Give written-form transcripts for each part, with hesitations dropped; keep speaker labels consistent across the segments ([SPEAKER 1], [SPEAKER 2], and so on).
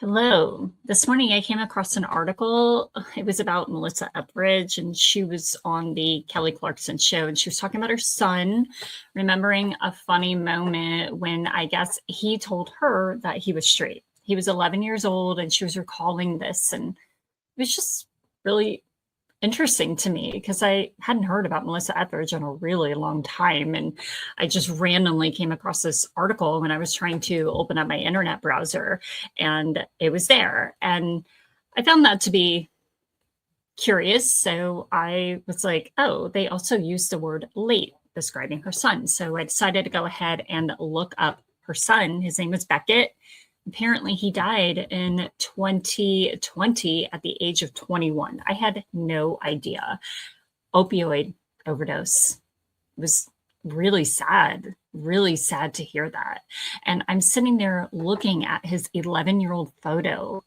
[SPEAKER 1] Hello. This morning I came across an article. It was about Melissa Etheridge, and she was on the Kelly Clarkson show, and she was talking about her son, remembering a funny moment when I guess he told her that he was straight. He was 11 years old, and she was recalling this, and it was just really interesting to me because I hadn't heard about Melissa Etheridge in a really long time. And I just randomly came across this article when I was trying to open up my internet browser, and it was there. And I found that to be curious. So I was like, oh, they also used the word late describing her son. So I decided to go ahead and look up her son. His name was Beckett. Apparently, he died in 2020 at the age of 21. I had no idea. Opioid overdose. It was really sad to hear that. And I'm sitting there looking at his 11-year-old photo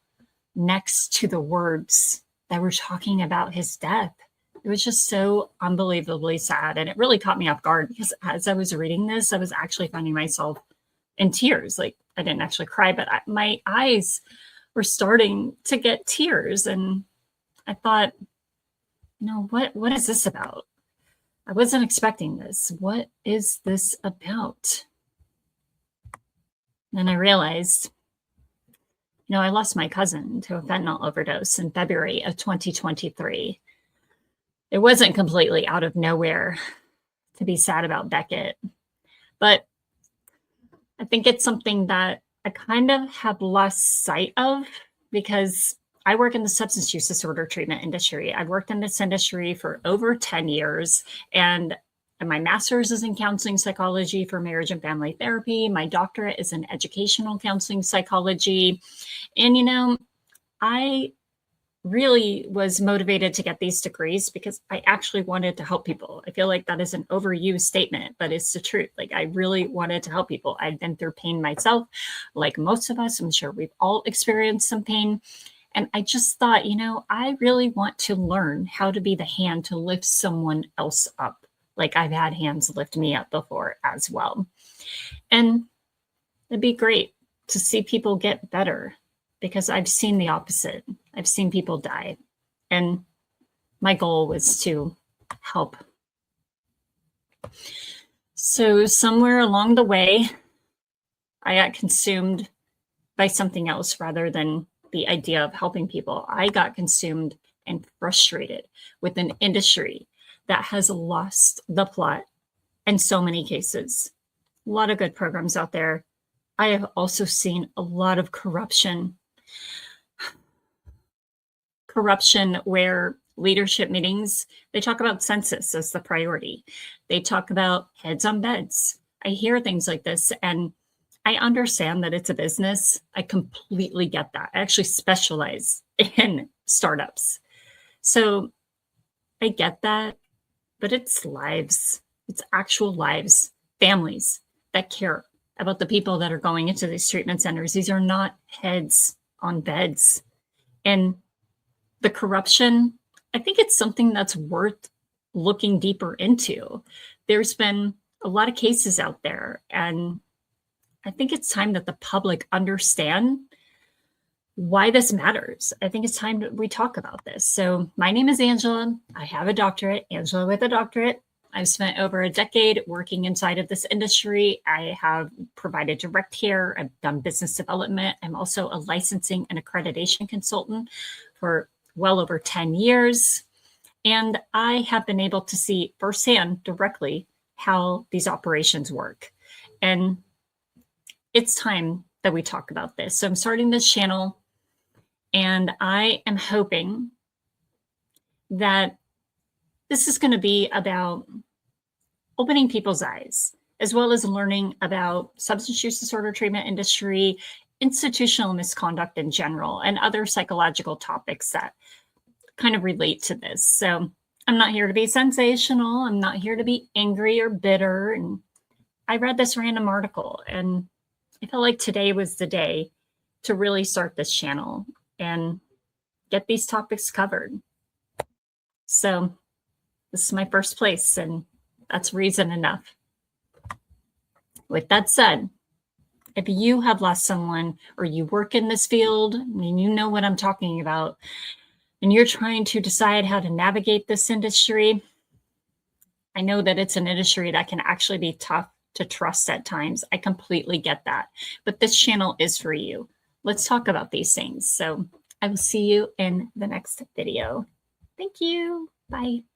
[SPEAKER 1] next to the words that were talking about his death. It was just so unbelievably sad. And it really caught me off guard because as I was reading this, I was actually finding myself in tears. Like, I didn't actually cry, but my eyes were starting to get tears. And I thought, what is this about? I wasn't expecting this. What is this about? And I realized, I lost my cousin to a fentanyl overdose in February of 2023. It wasn't completely out of nowhere to be sad about Beckett, but I think it's something that I kind of have lost sight of because I work in the substance use disorder treatment industry. I've worked in this industry for over 10 years, and my master's is in counseling psychology for marriage and family therapy. My doctorate is in educational counseling psychology. And, I really was motivated to get these degrees because I actually wanted to help people. I feel like that is an overused statement, but it's the truth. Like, I really wanted to help people. I'd been through pain myself, like most of us. I'm sure we've all experienced some pain. And I just thought, I really want to learn how to be the hand to lift someone else up. Like I've had hands lift me up before as well. And it'd be great to see people get better because I've seen the opposite. I've seen people die. And my goal was to help. So somewhere along the way, I got consumed by something else rather than the idea of helping people. I got consumed and frustrated with an industry that has lost the plot in so many cases. A lot of good programs out there. I have also seen a lot of corruption where leadership meetings, they talk about census as the priority. They talk about heads on beds. I hear things like this, and I understand that it's a business. I completely get that. I actually specialize in startups. So I get that, but it's lives. It's actual lives, families that care about the people that are going into these treatment centers. These are not heads on beds. And the corruption, I think it's something that's worth looking deeper into. There's been a lot of cases out there, and I think it's time that the public understand why this matters. I think it's time that we talk about this. So my name is Angela. I have a doctorate, Angela with a doctorate. I've spent over a decade working inside of this industry. I have provided direct care. I've done business development. I'm also a licensing and accreditation consultant for well over 10 years. And I have been able to see firsthand directly how these operations work. And it's time that we talk about this. So I'm starting this channel, and I am hoping that this is going to be about opening people's eyes, as well as learning about substance use disorder treatment industry, institutional misconduct in general, and other psychological topics that kind of relate to this. So I'm not here to be sensational. I'm not here to be angry or bitter. And I read this random article, and I felt like today was the day to really start this channel and get these topics covered. So this is my first place, and that's reason enough. With that said, If you have lost someone or you work in this field and you know what I'm talking about, and you're trying to decide how to navigate this industry, I know that it's an industry that can actually be tough to trust at times. I completely get that. But this channel is for you. Let's talk about these things. So I will see you in the next video. Thank you. Bye.